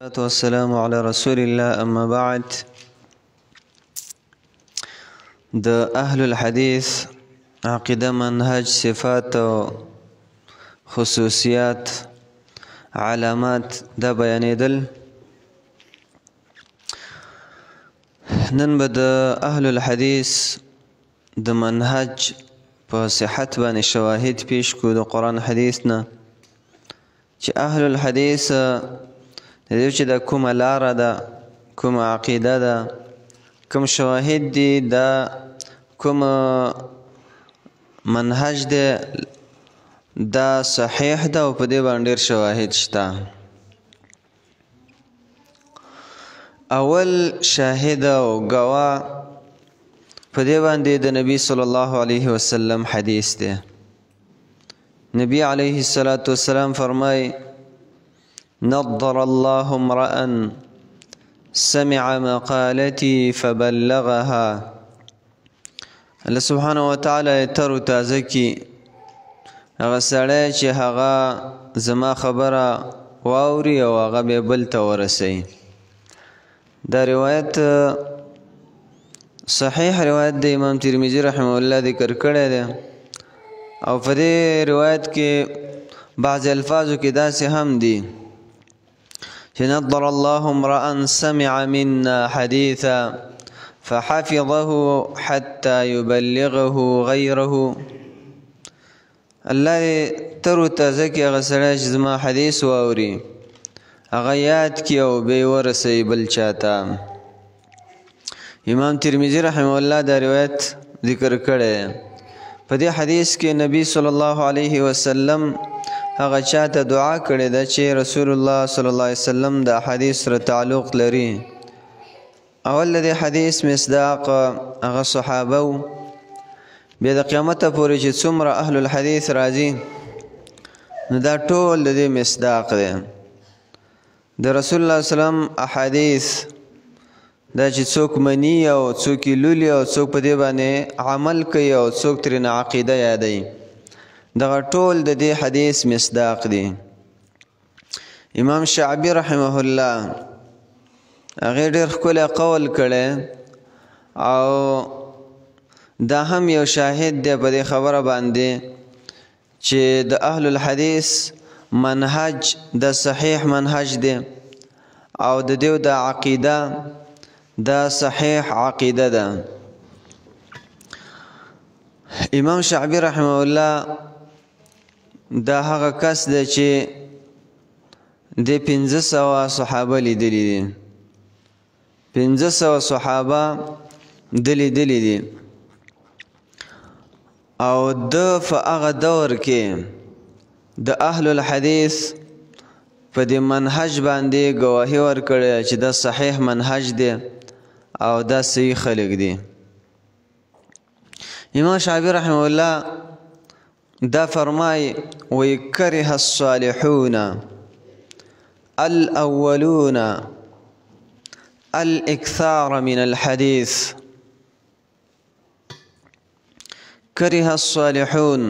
والصلاة والسلام على رسول الله أما بعد. د اهل الحديث عقیده، منهج، صفات او خصوصیات، علامات دا بیانېدل. نن به د اهل الحديث د منهج په صحت باندې شواهد پیش کو د قرآن حدیث نه، چې اهل الحديث د دې چې د کومه لاره ده، کومه عقیده ده، کوم شواهد دي، دا کوم منهج دی، دا صحیح ده او په دې باندې ډېر شواهد شته. اول شاهد او ګواه په دې باندې د نبی صلی الله علیه وسلم حدیث دی. نبی علیه الصلاة والسلام فرمای: نضر الله امرأ سمع مقالتي فبلغها. الله سبحانه وتعالی تر و تازه کی هغه سړی چې هغه زما خبره واوري او هغه به بل ته ورسوي. دا روایت صحیح روایت د امام ترمذی رحمه الله ذکر کړی دی، او په دې روایت کې بعض الفاظو کې داسې هم دي چې نضر الله امرأ سمع منا حديثا فحفظه حتى يبلغه غيره. الله تر و تازه کې هغه سړی چې زما حدیث واوري هغه یاد کړي او به ورسوي بل چاته. امام ترمذی رحمه الله دا روایت ذکر کړی. په دې حدیث کې نبی صلی الله علیه وسلم هغه چاته دعا کړې ده چې رسول الله صلی الله علیه وسلم د حدیث سره تعلق لري. اول د حدیث مصداق هغه صحابه و، بیا د قیامت پورې چې څومره اهل الحدیث راځي نو دا ټول د دې مصداق دی. د رسول الله صلی الله علیه وسلم احادیث دا چې څوک مني او څوک لولي او څوک په دې باندې عمل کوي او څوک ترېنه عقیده یادوي، دغه ټول د دې حدیث مصداق دی. امام شعبی رحمه الله هغه ډېر ښکلی قول کړی، او دا هم یو شاهد دی په دې خبره باندې چې د اهل الحدیث منهج د صحیح منهج دی او د دیو د عقیده دا صحیح عقیده ده. امام شعبی رحمه الله دا هغه کس دی چې د 500 صحابه لیدلی دي. 500 صحابه لیدلی دي، او د په هغه دور کې د اهل الحدیث په دې منهج باندې ګواهي ورکړې چې دا صحیح منهج دی او دا صحیح خلق دي. امام شعبی رحمه الله دا فرمای: وَيَكْرِهَ الصَّالِحُونَ الْأَوَّلُونَ الْإِكْثَارَ مِنَ الْحَدِيثِ. كره الصالحون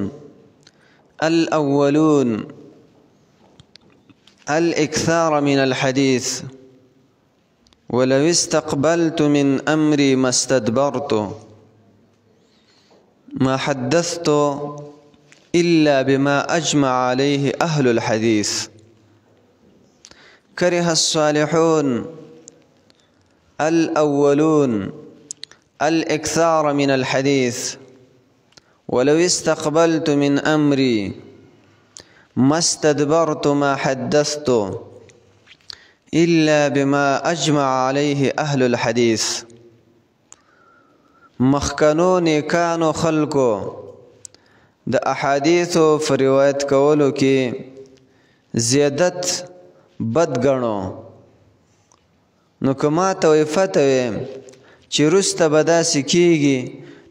الأولون الإكثار من الحديث ولو استقبلت من أمري ما استدبرت ما حدثت إلا بما أجمع عليه أهل الحديث. كره الصالحون الأولون الإكثار من الحديث ولو استقبلت من أمري ما استدبرت ما حدثت إلا بما أجمع عليه أهل الحديث. مخکنو نیکانو خلقو د احادیثو په روایت کولو کې زیادت بد ګڼو، نو که ما ته وفته وي چې وروسته به داسې کېږي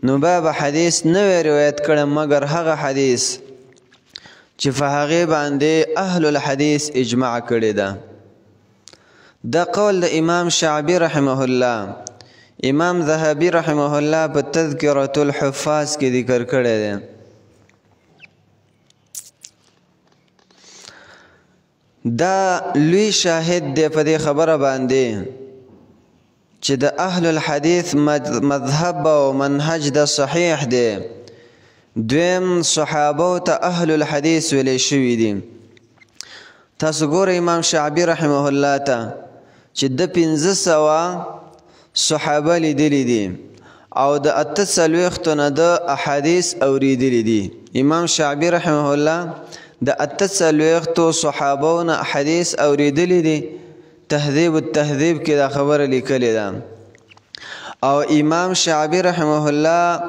نو به حدیث نه وی روایت کړم مګر هغه حدیث چې په هغې باندې اهل الحدیث اجماع کړې ده. دا قول د امام شعبی رحمه الله. امام ذهبی رحمه الله په تذکرة الحفاظ کې ذکر کړی دی. دا لوی شاهد دی په دې خبره باندې چې د اهل الحدیث مذهب او منهج د صحیح دی. دویم صحابه ته اهل الحدیث ویل شوي دي. تاسو ګورئ امام شعبي رحمه الله ته چې د 500 صحابه لیدلي دي او د 48 نه د احادیث اوریدلي دي. امام شعبي رحمه الله د 48 صحابو نه احادیث اوریدلي دي. تهذیب التهذیب کې دا خبره لیکلې ده. او امام شعبي رحمه الله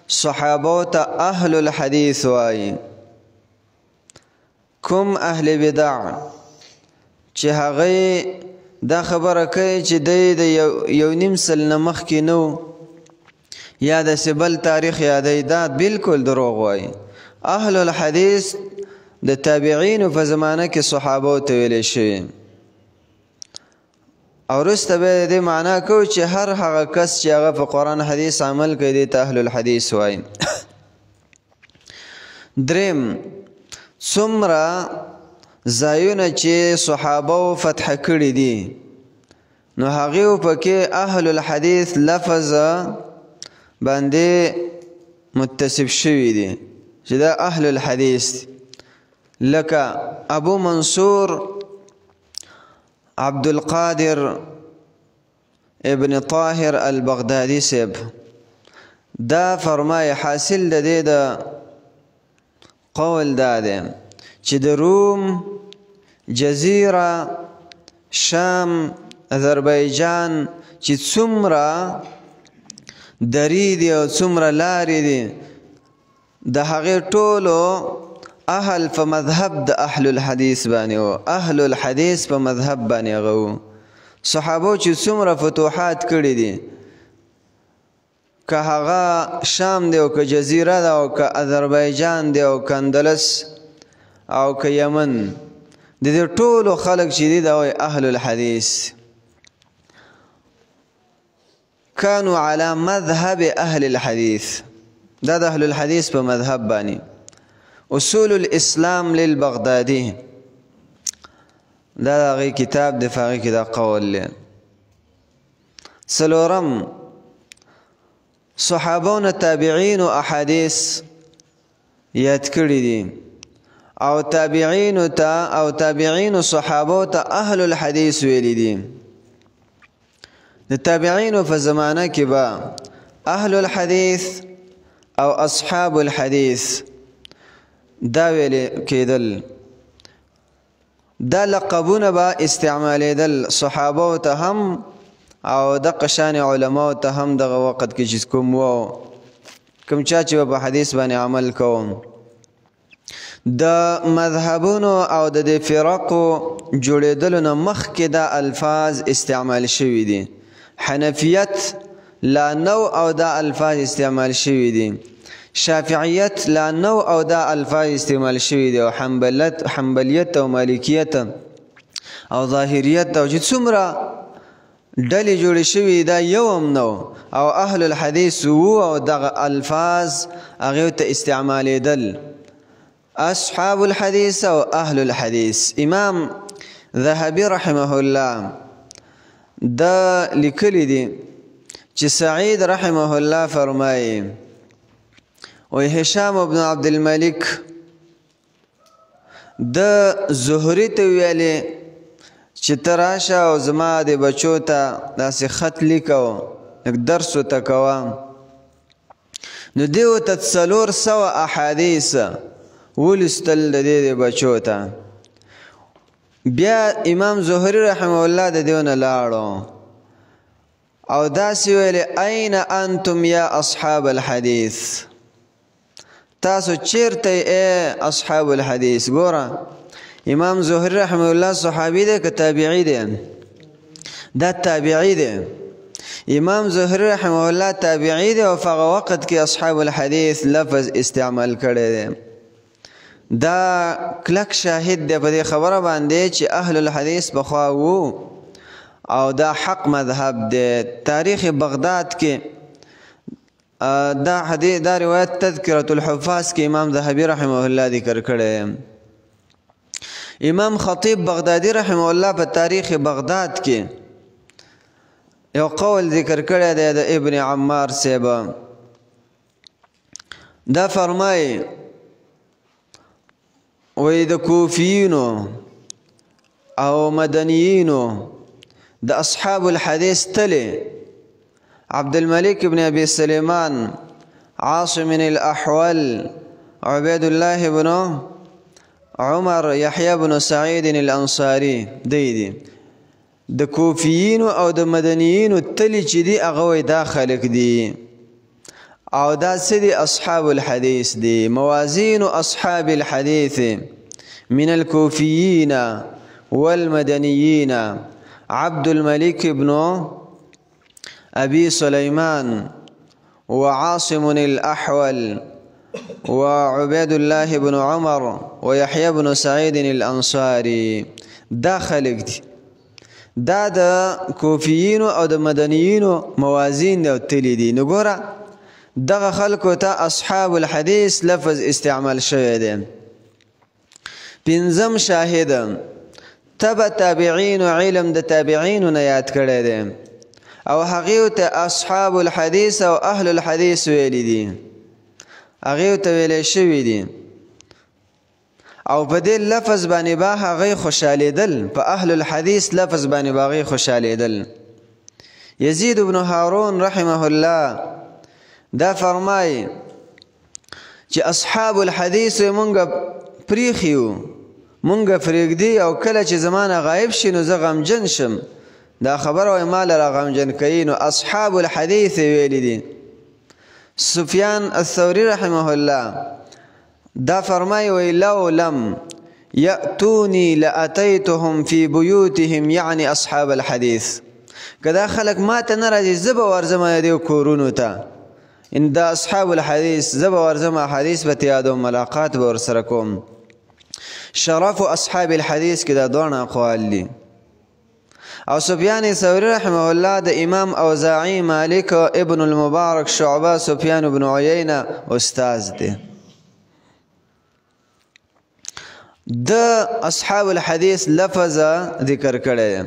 صحابو ته اهل الحدیث وایي. کوم اهل بدع چې هغه دا خبره کوي چې د یو نیم سل نه مخکې نو یا د سبل تاریخ یادوي، دا بالکل دروغ وایي. اهل الحدیث د تابعینو په زمانه کې صحابو ته ویلی شوي. او وروسته به د دې معنا کوو چې هر هغه کس چې هغه په قرآن حدیث عمل کوي دې ته اهل الحدیث وایي. دریم څومره ځایونه چې صحابو فتح کړي دي نو هغې پکې اهل الحدیث لفظ باندې متصف شوي دي چې دا اهل الحدیث. لکه ابو منصور عبدالقادر ابن طاهر البغدادي صاحب دا فرمای حاصل د دې د قول دا دی چې د روم، جزیره، شام، اذربایجان چې څومره درې دي او څومره لارې دي د هغې ټولو اهل په مذهب د اهل الحدیث باندې و. اهل الحدیث په مذهب باندې هغه و. صحابو چې څومره فتوحات کړي دي، که هغه شام دی او که جزیره ده او که اذربایجان دی او که اندلس او که یمن، د دې ټولو خلک چې دي دا وایي اهل الحدیث. كانوا على مذهب اهل الحديث. دا د اهل الحديث په مذهب باندې. اصول الاسلام للبغدادي دا هغه کتاب د فقه کې دا قول له. څلورم صحابون تابعین او احادیث یاد کړی دي او تابعین صحابو ته اهل الحديث ویلي دي. د تابعینو په زمانه کې به اهل الحديث او اصحاب الحديث دا ویل کېدل. دا لقبونه به استعمالیدل صحابو ته هم او د قشان علماء ته هم دغه وخت کې چې کوم چا چې په حدیث باندې عمل کوم. د مذهبونو او د فرقو جوړېدلو نه مخکې دا الفاظ استعمال شوي دي. حنفیت لا نو او دا الفاظ استعمال شوي دي. شافعیت لا نو او دا الفاظ استعمال شوي دي. او حنبلیت او مالکیت او ظاهریت او چې څومره ډلې جوړې شوي دا یو هم نو. او اهل الحدیث وو او دغه الفاظ هغې ته استعمالېدل. اصحاب الحديث او اهل الحديث. امام ذهبي رحمه الله دا لیکلی دي چې سعید رحمه الله فرمایي و هشام ابن عبد الملك د زهري ته ویلې چې ته راشه او زما د بچو ته داسې خط لیکو لږ درس ورته کوه. نو دې ورته 400 احادیث ولستل د دې بچو ته. بیا امام زهري رحمه الله د دېونه لاړو او داسې ویلې اين انتم یا اصحاب الحديث. تاسو چیرته ای اصحاب الحديث. ګوره امام زهري رحمه الله صحابي دی که تابعي دی؟ دا تابعي دی. امام زهري رحمه الله تابعي دی او په هغه وخت کې اصحاب الحديث لفظ استعمال کړی دی. دا کلک شاهد دی په دې خبره باندې چې اهل الحديث پخوا وو او دا حق مذهب دی. تاریخ بغداد کې دا روایت تذکرة الحفاظ کې امام ذهبي رحمه الله ذکر کړی. امام خطیب بغدادي رحمه الله په تاریخ بغداد کې یو قول ذکر کړی دی د ابن عمار صاحب. دا فرمایي وی د کوفیینو او مدنیینو د اصحاب الحدیث تلی عبدالملک بن ابي سلیمان، عاصم الاحول، عبید الله بن عمر، یحیی بن سعید الانصاری دی د کوفیینو او د مدنیینو تلی چې دی هغه وی دا خلق دی او دا څه دي اصحاب الحدیث دي. موازین اصحاب الحدیث من الكوفیین والمدنیین عبد الملك بن ابي سليمان وعاصم الاحول وعبيد الله بن عمر ويحيى بن سعيد الانصاري. دا خلق دي، دا د کوفیینو او د مدنیینو موازین او تلی دي. نو ګوره دغه خلکو ته اصحاب الحدیث لفظ استعمال شوی دی. پنځم شاهد تبع تابعین و علم د تابعینو نه یاد کړی دی او هغې ته اصحاب الحدیث او اهل الحدیث ویلی دي، هغې ته ویلی شوي دي او په دې لفظ باندې به هغې خوشحالېدل، په اهل الحدیث لفظ باندې به هغې خوشحالېدل. یزید بن هارون رحمه الله دا فرمای چې اصحاب الحدیث مونږ پریخیو، مونږ پرېږدي او کله چې زمانه غایب شي نو زه غمجن شم، دا خبره وایي ما لره غمجن کوي. نو اصحاب الحدیث ویلی دي. سفیان الثوری رحمه الله دا فرمای وی لو لم یأتونی لأتیتهم فی بیوتهم یعنی اصحاب الحدیث. که دا خلق ما ته نه راځي زه به ورځم دیو کورونو ته، ان دا اصحاب الحدیث زه به ورځم حدیث به یادوم، ملاقات به ورسره کوم. شرف اصحاب الحدیث کې دا دواړه اقوال دي. او سفیان ثوری رحمه الله د امام اوزاعی، مالک، ابن المبارک، شعبه، سفیان بن عیینه استاذ دی. د اصحاب الحدیث لفظ ذکر کړی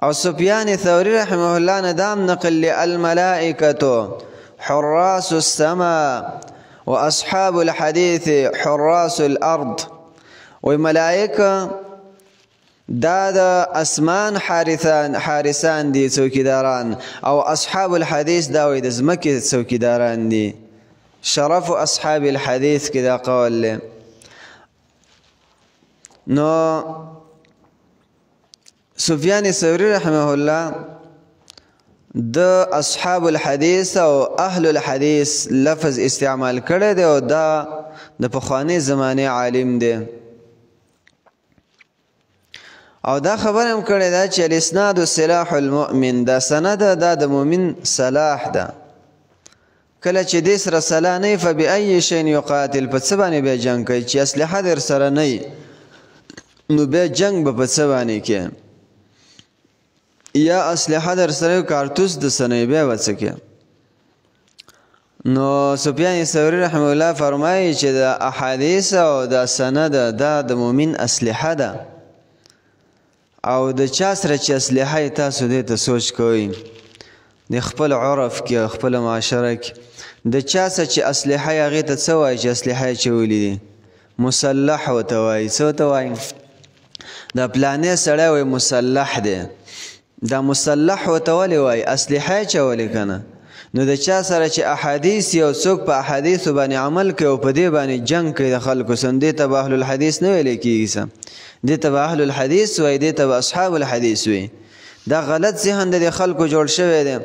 او سفیان ثوری رحمه الله ندام نقل للملائکة حراس السماء واصحاب الحديث حراس الارض. وملائکه دا د اسمان حارسان دي، څوکیداران، او اصحاب الحدیث دا وی د ځمکې څوکیداران دي. شرف اصحاب الحدیث کې دا قول دی. نو سفیان ثوری رحمه الله د اصحاب الحدیث او اهل الحدیث لفظ استعمال کړی دی او دا د پخوانۍ زمانې عالم دی او دا خبره هم کړې ده چې الاسناد سلاح المؤمن، دا سند دا د مؤمن سلاح ده. کله چې دې سره سلاح نه وي فبأي شیء یقاتل، په څه باندې بیا جنګ کوي؟ چې اسلحه در سره نه وي نو بیا جنګ به په څه باندې کې؟ یا اسلحه در سره کارتوس د سنې بیا به څه کې؟ نو سفیان ثوری رحمه الله فرمایي چې د احادیث او د سند دا د مؤمن اسلحه ده او د چا سره چې اسلحه تاسو دې ته سوچ کوئ د خپل عرف کې، خپل معاشره کې، د چا سره چې اسلحه یې هغې ته څه وایي چې اسلحه یې چولي دي؟ مسلح ورته وایي. څه ورته وایي؟ دا پلانې سړی وایي مسلح دی. دا مسلح ورته ولې وایي؟ اسلحه یې چولې که نه؟ نو د چا سره چې احادیث یو څوک په احادیثو باندې عمل کوي او په دې باندې جنګ کوي د خلکو سره، دې ته به اهل الحدیث نه ویلی کېږي څه؟ دې ته به اهل الحدیث وایي، دې ته به اصحاب الحدیث وایي. دا غلط ذهن د خلکو جوړ شوی دی.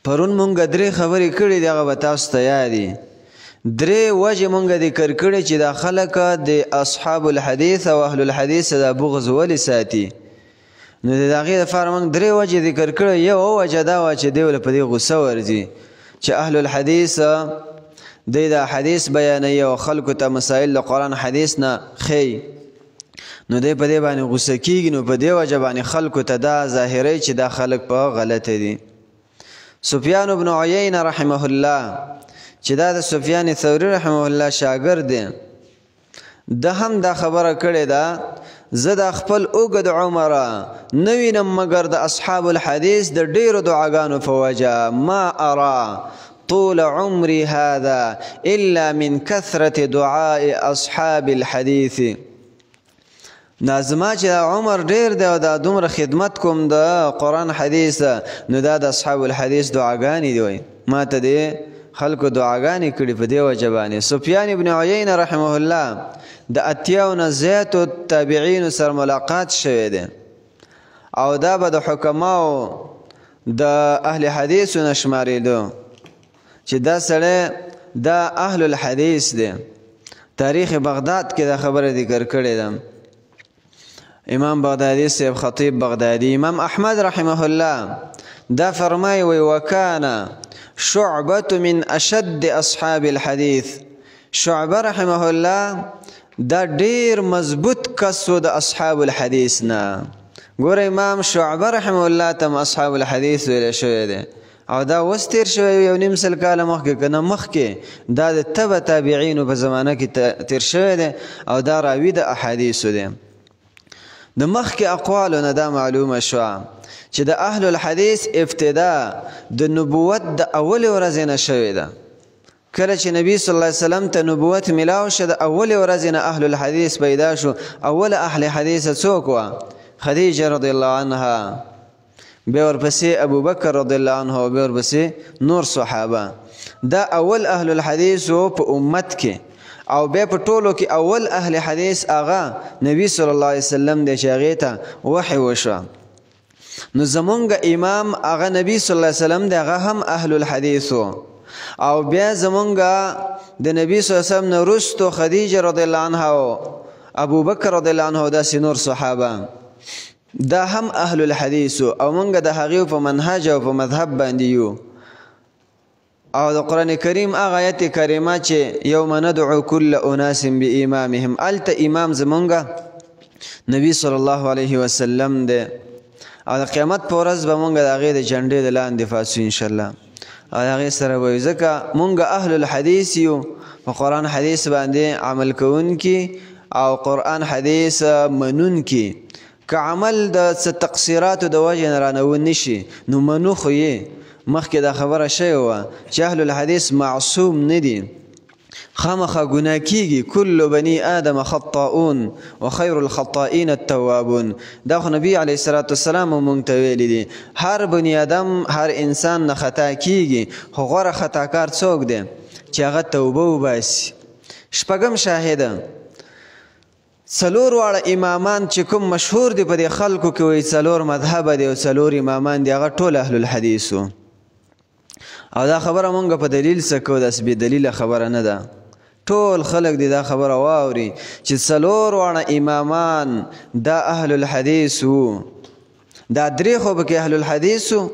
پرون مونږ 3 خبرې کړې دي، هغه به تاسو ته یاد دي. 3 وجې مونږ ذکر کړې چې دا خلک د اصحاب الحدیث او اهل الحدیث د بغض ولې ساتي. نو د هغې دپاره مونږ 3 وجې ذکر کړې. یو وجه دا وه چې دوی له په دې غوسه ورځي چې اهل الحدیث دوی د حدیث بیانوي او خلکو ته مسایل د قرآن حدیث نه ښیي، نو دوی په دې باندې غوسه کېږي. نو په دې وجه باندې خلکو ته دا ظاهروي چې دا خلک په غلطه دي. سفیان بن عیینه رحمه الله چې دا د سفیان ثوری رحمه الله شاګرد دی، د هم دا خبره کړې ده زه د خپل اوږد عمره نه وینم مګر د اصحاب الحدیث د ډېرو دعاګانو په وجه ما ارى طول عمري هذا الا من كثرة دعاء اصحاب الحديث. دا زما چې عمر ډېر دی او دا دومره خدمت کوم د قرآن حدیث نو دا د اصحاب الحدیث دعاګانې دی وایي ما ته دې خلکو دعاګانې کړي په دې وجه باندې. سفیان ابن عیینه رحمه الله د اتیاو نه زیاتو تابعینو سره ملاقات شوی دی او دا به د حکماو د اهل حدیثو نه شمارېدو چې دا سړی دا اهل الحدیث دی. تاریخ بغداد کې دا خبره ذکر کړې ده. امام بغدادي صاحب خطیب بغدادي امام احمد رحمه الله دا فرمای وی وکانا شعبة من اشد اصحاب الحديث. شعبه رحمه الله دا ډیر مضبوط کس و د اصحاب الحدیث نه. ګوره امام شعبه رحمه الله تم اصحاب الحدیث ویل شوی دی او دا اوس تیر شوی یو نیم سل کاله مخکې که نه مخکې دا د تبع تابعینو په زمانه کې تیر شوی دی او دا راوي د احادیثو دی. د مخکې اقوالو نه دا معلومه شوه چې د اهل الحدیث ابتدا د نبوت د اولې ورځې نه شوې ده. کله چې نبی صلی الله علیه وسلم ته نبوت ملاو شه د اولې ورځې نه اهل الحدیث پیدا شو. اوله اهل حدیثه څوک وه؟ خدیجه رضی الله عنها، بیا ورپسې ابوبکر رضی الله عنه او بیا ورپسې نور صحابه. دا اول اهل الحدیث و په امت کې او بیا په ټولو کې اول اهل حدیث هغه نبی صلی الله علیه وسلم دی چې هغې ته وحی وشوه. نو زمونږ امام هغه نبی صلی الله علیه وسلم دی هغه هم اهل الحدیث او بیا زمونږ د نبی صلی الله علیه وسلم نه وروستو خدیجه رضی الله عنها او ابوبکر رضی الله عنه او داسې نور صحابه دا هم اهل الحدیث او مونږ د هغې په منهج او په مذهب باندې یو. او د قرآن کریم هغه آیت کریمه چې یوم ندعو کل اناس بامامهم هلته امام زمونږ نبی صلی الله علیه وسلم دی او د قیامت په ورځ به مونږ د هغې د جنډې د لاندې پاڅو انشاءالله او د هغې سره به ځکه مونږ اهل الحدیث یو په قرآن حدیث باندې عمل کوونکي او قرآن حدیث منونکي. که عمل د څه تقصیراتو د وجې نه رانه نشي نو منو خو یې مخکې دا خبره شوې وه چې اهل الحدیث معصوم نه دي خامخا ګناه کیږي. کل بني آدم خطاؤون و خیر الخطائین التوابون. دا خو نبی علیه الصلاة والسلام مونږ ته ویلي دي هر بني آدم هر انسان نه خطا کیږي خو غوره خطاکار څوک دی چې هغه توبه وباسي. شپږم شاهده څلور واړه امامان چې کوم مشهور دي په دې خلکو کې وایي څلور مذهبه دي او څلور امامان دي هغه ټول اهل الحدیث او دا خبره مونږ په دلیل څه کوو داسې بې دلیله خبره نه ده. ټول خلک دي دا خبره واوري چې څلور واړه امامان دا اهل الحدیث وو. دا درې خو پکې اهل الحدیث وو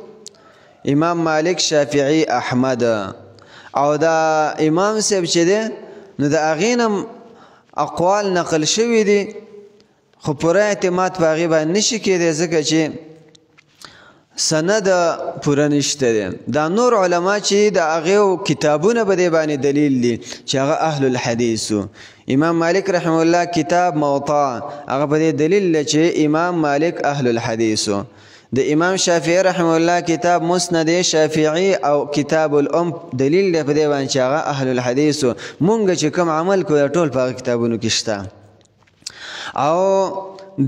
امام مالک شافعي احمد او دا امام صاحب چې دی نو د هغې نه اقوال نقل شوي دي خو پوره اعتماد په هغې باندې نشي کېدی ځکه چې سند پوره نشته دی. دا نور علما چې د هغې کتابونه په دې باندې دلیل دي چې هغه اهل الحدیث و. امام مالک رحمه الله کتاب موطا هغه په دې دلیل دی چې امام مالک اهل الحدیث و. د امام شافعي رحمه الله کتاب مسند شافعي او کتاب الام دلیل دی په دې باندې چې هغه اهل الحدیث و. مونږ چې کوم عمل کوو ټول په هغه کتابونو کې شته. او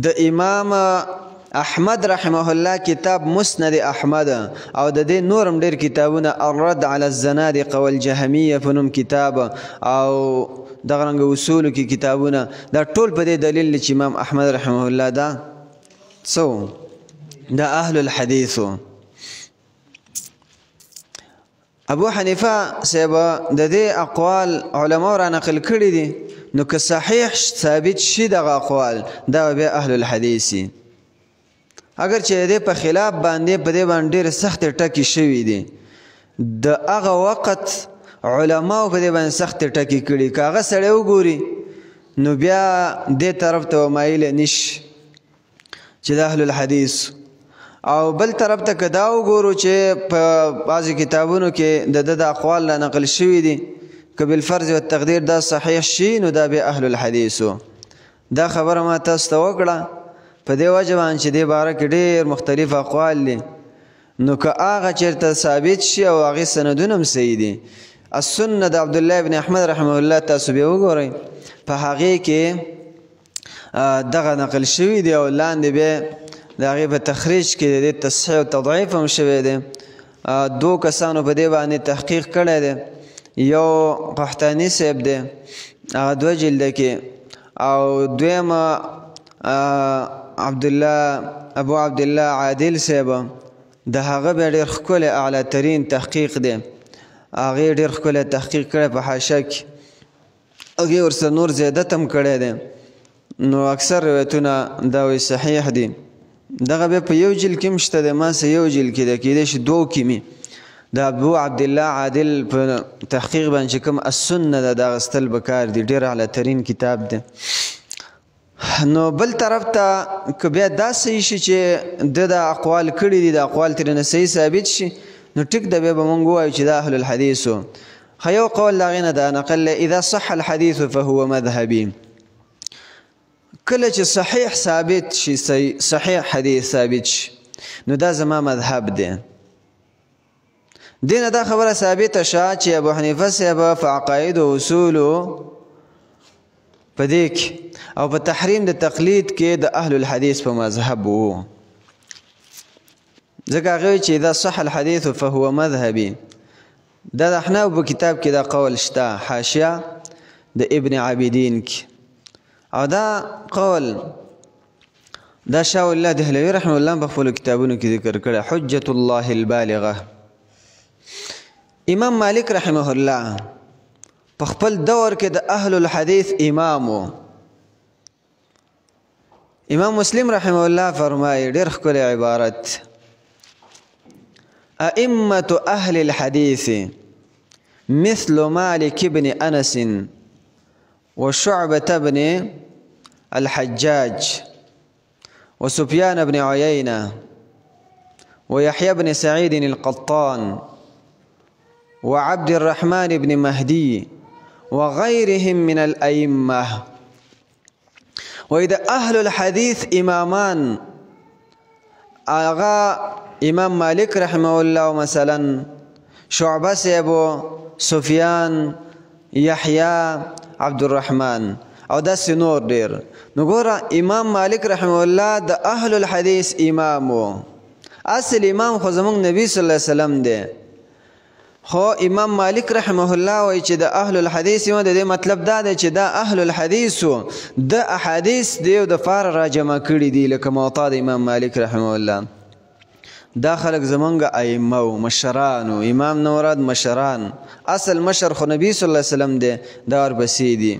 د امام احمد رحمه الله کتاب مسند احمد او د دې نورم ډېر کتابونه الرد على الزنادقه والجهمیه په نوم کتاب او دغه رنګه اصولو کې کتابونه دا ټول په دې دلیل چې امام احمد رحمه الله دا څه دا اهل الحدیث. ابو حنیفه صاحب د دې اقوال علما را نقل کړي دي نو که صحیح ثابت شي دغه اقوال دا بیا اهل الحدیث. اگر چې دې په خلاف باندې په دې باندې ډېرې سختې ټکې شوي دي د هغه وخت علماو په دې باندې سختې ټکې کړي که هغه سړی وګوري نو بیا دې طرف ته مایله نشي چې د اهل الحدیث. او بل طرف ته که دا وګورو چې په بعضې کتابونو کې د ده د اقوال را نقل شوي دي که بالفرض والتقدیر دا صحیح شي نو دا بیا اهل الحدیثو. دا خبره ما تاسو ته وکړه په دې وجه باندې چې دې باره کې ډېر مختلف اقوال دي. نو که هغه چېرته ثابت شي او هغې سندونه هم صحیح دي. السنه د عبدالله ابن احمد رحمه الله تاسو بیا وګورئ په هغې کې دغه نقل شوي دي او لاندې بیا د هغې په تخریج کې د دې تصحیح او تضعیف هم شوی دی. دو کسانو په دې باندې تحقیق کړی دی. یو قحطاني صاحب دی هغه 2 جلده کې او دویمه ابو عبدالله عادل صاحب د هغه بیا ډېر ښکلی اعلی ترین تحقیق دی. هغې ډېر ښکلی تحقیق کړی په حاشیه کې. هغې ورسره نور زیادت هم کړی دی. نو اکثر روایتونه دا وایي صحیح دي. دغه بیا په یو جلد کې هم شته دی. ما سه یو جلد کې دی کېدای شي 2 کې مې د ابو عبدالله عادل په تحقیق باندې چې کوم السنه ده دا اخیستل پکار دي. ډېر اعلی ترین کتاب دی. نو بل طرف ته که بیا دا صحیح شي چې د اقوال کړي دي د اقوال ترېنه صحیح ثابت شي نو ټیک ده بیا به مونږ ووایو چې دا اهل الحدیثو. خو یو قول د هغې نه دا نقل دی اذا صح الحدیث فهو مذهبي. کله چې صحیح ثابت شي صحیح حدیث ثابت شي نو دا زما مذهب دی. دینه دا خبره ثابته شوه چې ابو حنیفه صاحب په عقاید او اصولو په دې کې او په تحریم د تقلید کې د اهل الحدیث په مذهب وو. ځکه هغه وایي چې اذا صح الحدیث فهو مذهبي. دا د احناف په کتاب کې دا قول شته حاشیه د ابن عابدین کې. او دا قول دا شاه الله دهلوي رحمه الله په خپلو کتابونو کې ذکر کړی حجة الله البالغه. امام مالک رحمه الله په خپل دور کې د اهل الحدیث امام و. امام مسلم رحمه الله فرمایي ډېر ښکلی عبارت ائمة اهل الحديث مثل مالك بن انس وشعبة بن الحجاج وسفيان بن عيينة ويحيى بن سعيد القطان وعبد الرحمن بن مهدي وغيرهم من الأئمة. وإذا أهل الحديث إمامان آغا امام مالک رحمه الله مثلا شعبه سیبو سفیان یحیی عبد الرحمن او داسې نور ډېر. نو ګوره امام مالک رحمه الله د اهل الحدیث امام و. اصل امام خو زمونږ نبی صلی الله علیه وسلم دی. خو امام مالک رحمه الله وایي چې د اهل الحدیث د دې مطلب دا دی چې دا اهل الحدیثو د احادیث دیو د فار را جمع کړي دي لکه موطا د امام مالک رحمه الله. دا خلق زمونږ ائمه و مشران و. امام نه مراد مشران. اصل مشر خو نبی صلی الله علیه وسلم دی دا ورپسې دي.